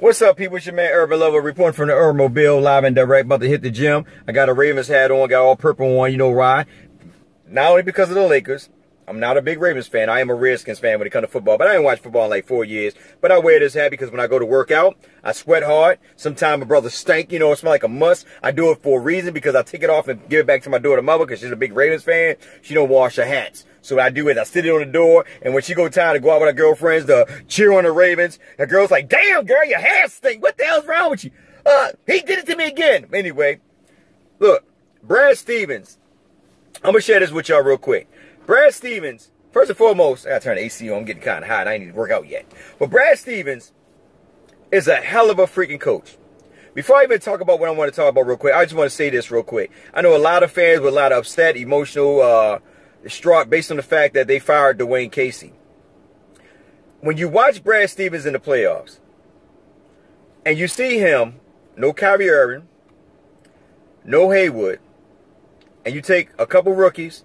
What's up, people? It's your man, Urban Lover, reporting from the Urban live and direct. About to hit the gym. I got a Ravens hat on, got all purple on. You know why? Not only because of the Lakers. I'm not a big Ravens fan. I am a Redskins fan when it comes to football, but I ain't watched football in like 4 years. But I wear this hat because when I go to work out, I sweat hard. Sometimes my brother stank, you know, it smells like a must. I do it for a reason because I take it off and give it back to my daughter mother because she's a big Ravens fan. She don't wash her hats. So I do it. I sit it on the door, and when she go time to go out with her girlfriends to cheer on the Ravens, the girl's like, "Damn, girl, your hair stink. What the hell's wrong with you?" He did it to me again. Anyway, look, Brad Stevens. I'm going to share this with y'all real quick. Brad Stevens, first and foremost, I got to turn the AC on. I'm getting kind of hot. I ain't need to work out yet. But Brad Stevens is a hell of a freaking coach. Before I even talk about what I want to talk about real quick, I just want to say this real quick. I know a lot of fans were a lot of upset, emotional, distraught based on the fact that they fired Dwayne Casey. When you watch Brad Stevens in the playoffs, and you see him, no Kyrie Irving, no Haywood, and you take a couple rookies,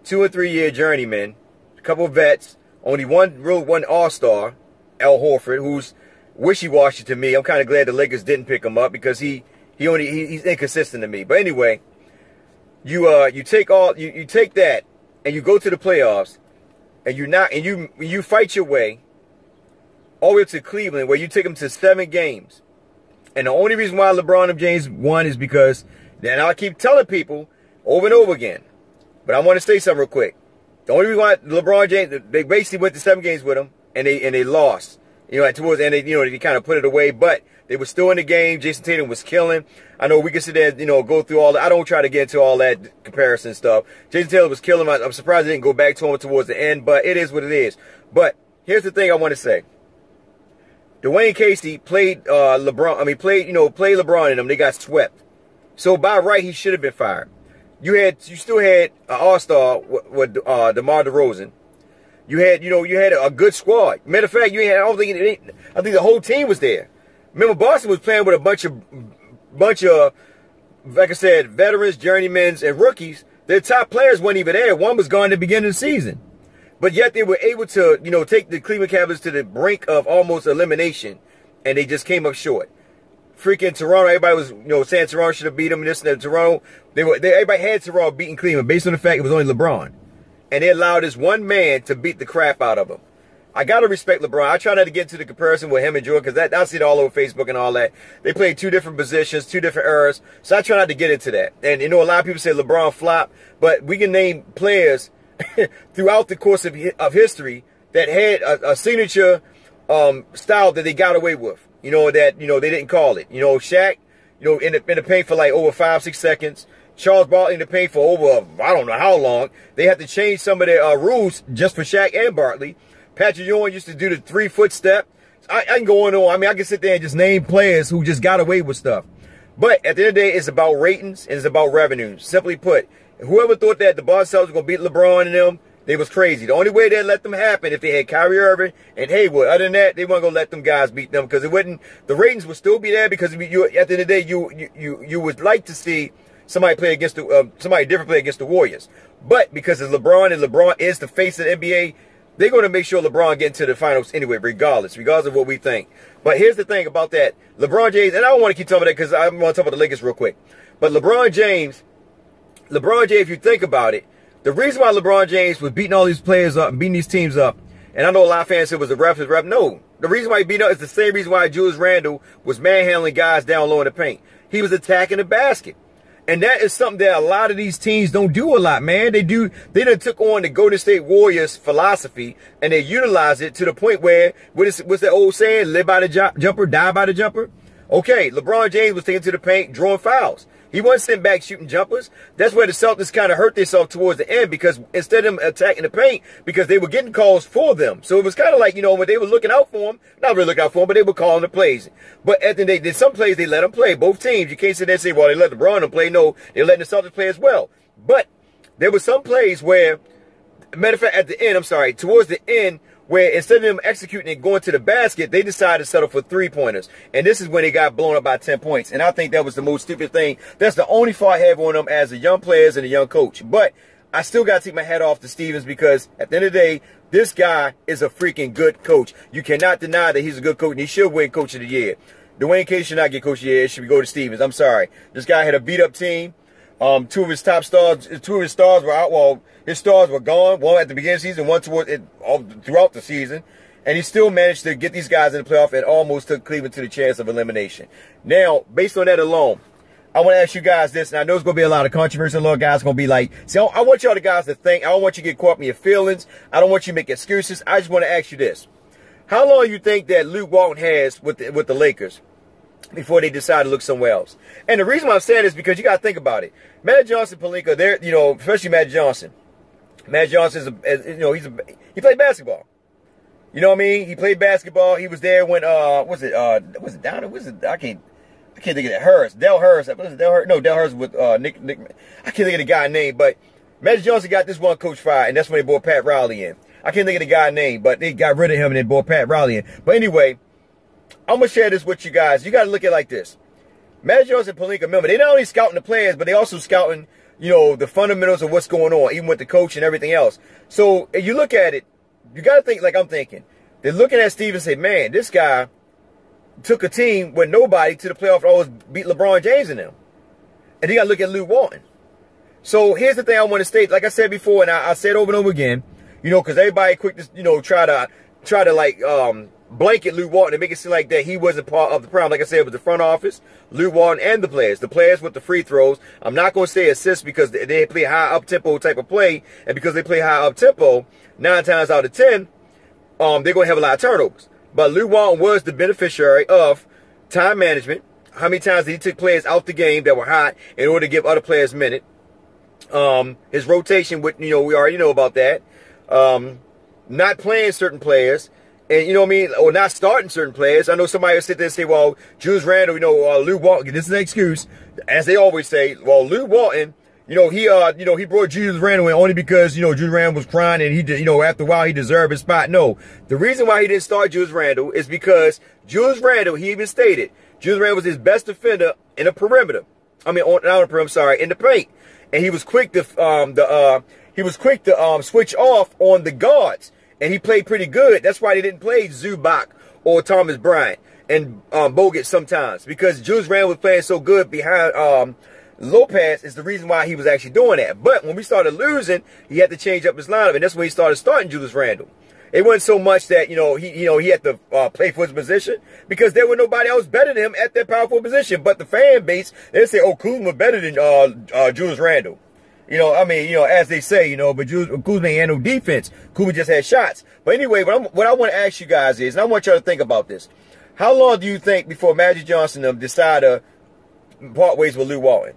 2- and 3-year journeymen, a couple of vets, only one all-star, Al Horford, who's wishy-washy to me. I'm kind of glad the Lakers didn't pick him up because he's inconsistent to me. But anyway, you take that and you go to the playoffs, and you fight your way all the way up to Cleveland, where you take them to 7 games. And the only reason why LeBron James won is because, and I keep telling people over and over again, but I want to say something real quick. The only reason why LeBron James, they basically went to 7 games with him, and they lost. You know, towards the end, they kind of put it away, but they were still in the game. Jason Tatum was killing. I know we can sit there, go through all that. I don't try to get into all that comparison stuff. Jason Tatum was killing. I'm surprised they didn't go back to him towards the end, but it is what it is. But here's the thing I want to say. Dwayne Casey played LeBron. I mean, played LeBron in them. They got swept. So by right, he should have been fired. You still had an all-star with DeMar DeRozan. You had a good squad. Matter of fact, I think the whole team was there. Remember, Boston was playing with a bunch of, like I said, veterans, journeymen, and rookies. Their top players weren't even there. One was gone at the beginning of the season. But yet they were able to, take the Cleveland Cavaliers to the brink of almost elimination, and they just came up short. Freaking Toronto, everybody was, saying Toronto should have beat them and this and that. Toronto, everybody had Toronto beating Cleveland based on the fact it was only LeBron. And they allowed this one man to beat the crap out of him. I got to respect LeBron. I try not to get into the comparison with him and Jordan because I see it all over Facebook and all that. They played 2 different positions, 2 different eras. So I try not to get into that. And, a lot of people say LeBron flopped, but we can name players throughout the course of history that had a signature style that they got away with. They didn't call it. Shaq, in the paint for like over 5-6 seconds. Charles Barkley in the paint for over, I don't know how long. They had to change some of their rules just for Shaq and Barkley. Patrick Ewing used to do the 3-foot step. I can go on and on. I mean, I can sit there and just name players who just got away with stuff. But at the end of the day, it's about ratings and it's about revenue. Simply put, whoever thought that the Boston Celtics were going to beat LeBron and them, they was crazy. The only way they'd let them happen if they had Kyrie Irving and Haywood. Other than that, they weren't going to let them guys beat them because the ratings would still be there because at the end of the day, you would like to see somebody play against somebody different play against the Warriors. But because it's LeBron and LeBron is the face of the NBA, they're going to make sure LeBron get into the finals anyway, regardless of what we think. But here's the thing about that. LeBron James, and I don't want to keep talking about that because I want to talk about the Lakers real quick. But LeBron James, if you think about it, the reason why LeBron James was beating all these players up and beating these teams up, and I know a lot of fans said it was a ref. No. The reason why he beat up is the same reason why Julius Randle was manhandling guys down low in the paint. He was attacking the basket. And that is something that a lot of these teams don't do a lot, man. They done took on the Golden State Warriors philosophy and they utilize it to the point where, what's that old saying? Live by the jumper, die by the jumper? Okay, LeBron James was taking to the paint, drawing fouls. He wasn't sitting back shooting jumpers. That's where the Celtics kind of hurt themselves towards the end because instead of them attacking the paint, because they were getting calls for them. So it was kind of like, when they were looking out for him, not really looking out for him, but they were calling the plays. But at the end of the day, some plays they let them play. Both teams, you can't sit there and say, well, they let LeBron play. No, they're letting the Celtics play as well. But there were some plays where, matter of fact, towards the end, where instead of them executing and going to the basket, they decided to settle for 3-pointers. And this is when they got blown up by 10 points. And I think that was the most stupid thing. That's the only fault I have on them as a young players and a young coach. But I still got to take my hat off to Stevens because at the end of the day, this guy is a freaking good coach. You cannot deny that he's a good coach and he should win Coach of the Year. Dwayne K should not get coach of the year. It should go to Stevens. I'm sorry. This guy had a beat-up team. Two of his stars were out. Well, his stars were gone. One at the beginning of the season, one throughout the season. And he still managed to get these guys in the playoff and almost took Cleveland to the chance of elimination. Now, based on that alone, I want to ask you guys this, and I know it's going to be a lot of controversy. A lot of guys are going to be like, see, I want y'all the guys to think. I don't want you to get caught up in your feelings. I don't want you to make excuses. I just want to ask you this. How long do you think that Luke Walton has with the Lakers before they decide to look somewhere else? And the reason why I'm saying this is because you got to think about it. Magic Johnson, Pelinka, they're, you know, especially Magic Johnson. Magic Johnson is he played basketball. You know what I mean? He played basketball. He was there when was it down? Was it? I can't think of that. Hurst. Del Hurst. Was it Del Hurst? No, Del Hurst with Nick. I can't think of the guy's name, but Magic Johnson got this one coach fired, and that's when they brought Pat Riley in. I can't think of the guy's name, but they got rid of him and they brought Pat Riley in. But anyway, I'm gonna share this with you guys. You got to look at it like this. Magic Johnson and Pelinka, remember, they not only scouting the players, but they also scouting, you know, the fundamentals of what's going on, even with the coach and everything else. So if you look at it, you got to think like I'm thinking. They're looking at Steve and say, man, this guy took a team with nobody to the playoffs and always beat LeBron James in them. And you got to look at Luke Walton. So here's the thing I want to state. Like I said before, and I said over and over again, you know, because everybody quick to, you know, try to like blanket Luke Walton and make it seem like that he wasn't part of the problem. Like I said, it was the front office, Luke Walton, and the players. The players with the free throws. I'm not going to say assists because they play high up-tempo type of play. And because they play high up-tempo, 9 times out of 10, they're going to have a lot of turnovers. But Luke Walton was the beneficiary of time management. How many times did he take players out the game that were hot in order to give other players a minute? His rotation with, you know, we already know about that. Not playing certain players. And, you know what I mean? Or not starting certain players. I know somebody will sit there and say, well, Julius Randle, you know, Luke Walton, this is an excuse. As they always say, well, Luke Walton, you know, he brought Julius Randle in only because, you know, Julius Randle was crying and he did, you know, after a while he deserved his spot. No, the reason why he didn't start Julius Randle is because Julius Randle, he even stated, Julius Randle was his best defender in the perimeter. I mean, not on the perimeter, I'm sorry, in the paint. And he was quick to, switch off on the guards. And he played pretty good. That's why they didn't play Zubac or Thomas Bryant and Bogut sometimes. Because Julius Randle was playing so good behind Lopez is the reason why he was actually doing that. But when we started losing, he had to change up his lineup, and that's when he started starting Julius Randle. It wasn't so much that he had to play for his position because there was nobody else better than him at that power forward position. But the fan base, they say, "Oh, Kuzma better than Julius Randle." You know, I mean, you know, as they say, you know, but Kuzma ain't had no defense. Kuzma just had shots. But anyway, what I want to ask you guys is, and I want y'all to think about this: how long do you think before Magic Johnson decide to part ways with Luke Walton?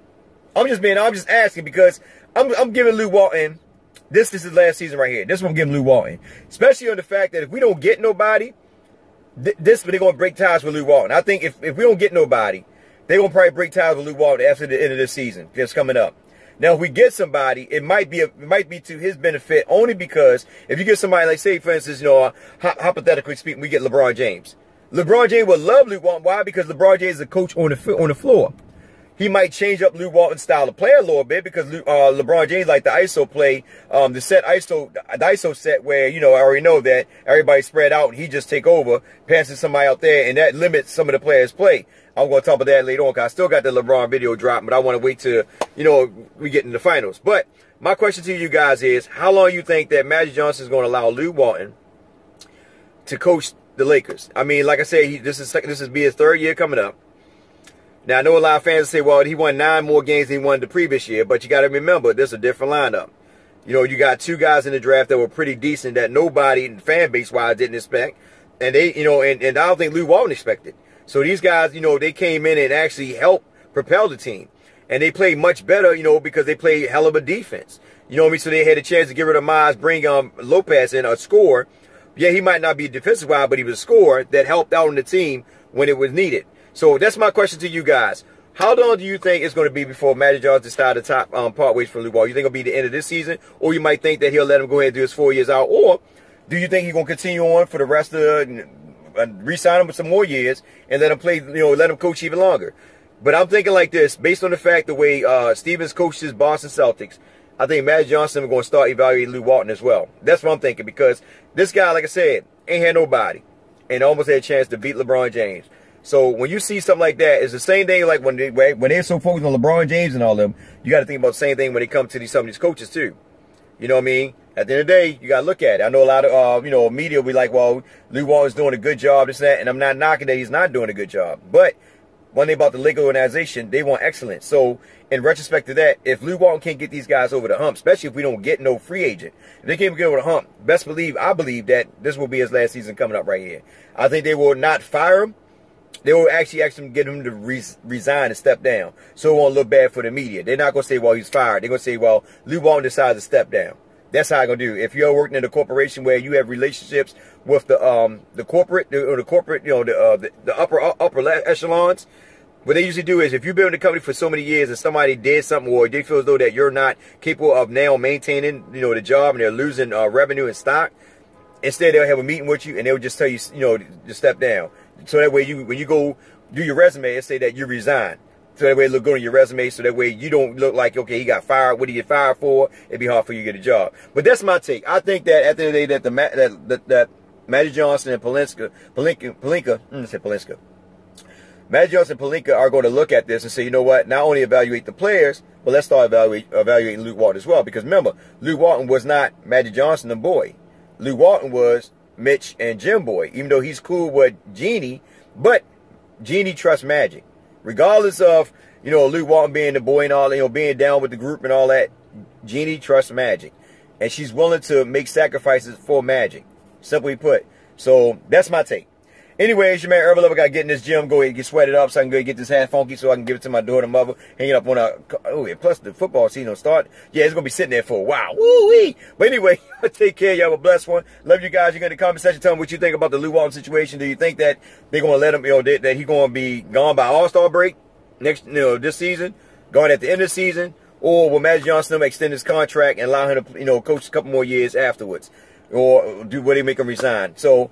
I'm just asking because I'm giving Luke Walton, this is his last season right here. This is what I'm giving Luke Walton. Especially on the fact that if we don't get nobody, they're going to break ties with Luke Walton. I think if we don't get nobody, they're going to probably break ties with Luke Walton after the end of this season that's coming up. Now, if we get somebody, it might be to his benefit only because if you get somebody like, say, for instance, you know, hypothetically speaking, we get LeBron James. LeBron James would love Luke Walton. Why? Because LeBron James is a coach on the floor. He might change up Luke Walton's style of play a little bit because LeBron James like the ISO play, the ISO set where, you know, I already know that everybody spread out and he just take over, passing somebody out there, and that limits some of the players' play. I'm going to talk about that later on because I still got the LeBron video drop, but I want to wait till, you know, we get in the finals. But my question to you guys is, how long you think that Magic Johnson is going to allow Luke Walton to coach the Lakers? I mean, like I said, this is be his 3rd year coming up. Now, I know a lot of fans say, well, he won 9 more games than he won the previous year, but you got to remember, there's a different lineup. You know, you got 2 guys in the draft that were pretty decent that nobody, fan base-wise, didn't expect. And they, you know, and I don't think Luke Walton expected. So these guys, you know, they came in and actually helped propel the team. And they played much better, you know, because they played hell of a defense. You know what I mean? So they had a chance to get rid of Miles, bring Lopez in, a scorer. Yeah, he might not be defensive-wise, but he was a scorer that helped out on the team when it was needed. So that's my question to you guys. How long do you think it's going to be before Magic Johnson decides to part ways from Luke Walton? You think it'll be the end of this season? Or you might think that he'll let him go ahead and do his 4 years out? Or do you think he's going to continue on for the rest of the, re-sign him with some more years and let him play, you know, let him coach even longer? But I'm thinking like this, based on the fact the way Stevens coached his Boston Celtics, I think Magic Johnson is going to start evaluating Luke Walton as well. That's what I'm thinking because this guy, like I said, ain't had nobody and almost had a chance to beat LeBron James. So when you see something like that, it's the same thing like when they're so focused on LeBron James and all of them, you got to think about the same thing when they come to some of these coaches too. You know what I mean? At the end of the day, you got to look at it. I know a lot of, media will be like, well, Lou Walton's doing a good job, this and that, and I'm not knocking that he's not doing a good job. But one thing about the league organization, they want excellence. So in retrospect to that, if Lou Walton can't get these guys over the hump, especially if we don't get no free agent, if they can't get over the hump, I believe that this will be his last season coming up right here. I think they will not fire him. They will actually get him to resign and step down. So it won't look bad for the media. They're not going to say, well, he's fired. They're going to say, well, Lou Walton decides to step down. That's how I'm going to do. If you're working in a corporation where you have relationships with the corporate, the upper echelons, what they usually do is if you've been in the company for so many years and somebody did something or they feel as though that you're not capable of now maintaining, the job and they're losing revenue and stock, instead they'll have a meeting with you and they'll just tell you, to step down. So that way when you go do your resume, it'll say that you resign. So that way it look good on your resume. So that way you don't look like, okay, he got fired. What did he get fired for? It'd be hard for you to get a job. But that's my take. I think that at the end of the day that Magic Johnson and Pelinka, Magic Johnson and Pelinka are going to look at this and say, you know what? Not only evaluate the players, but let's start evaluating Luke Walton as well. Because remember, Luke Walton was not Magic Johnson the boy. Luke Walton was Mitch and Jim boy. Even though he's cool with Jeannie, but Jeannie trusts Magic. Regardless of, Luke Walton being the boy and all, being down with the group and all that, Jeannie trusts Magic. And she's willing to make sacrifices for Magic. Simply put. So, that's my take. Anyways, your man Herbal Lover got to get in this gym, go ahead and get sweated up so I can go get this hat funky so I can give it to my daughter and mother, hanging up on yeah, plus the football season will start. Yeah, it's going to be sitting there for a while. Woo-wee! But anyway, take care. You have a blessed one. Love you guys. You got in the comment section. Tell me what you think about the Lou Walton situation. Do you think that they're going to let him, that he's going to be gone by All-Star break this season, going at the end of the season, or will Magic Johnson extend his contract and allow him to, coach a couple more years afterwards? Or will they make him resign? So,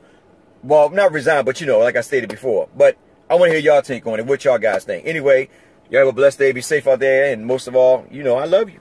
well, not resign, but like I stated before. But I want to hear y'all take on it. What y'all guys think? Anyway, y'all have a blessed day. Be safe out there. And most of all, I love you.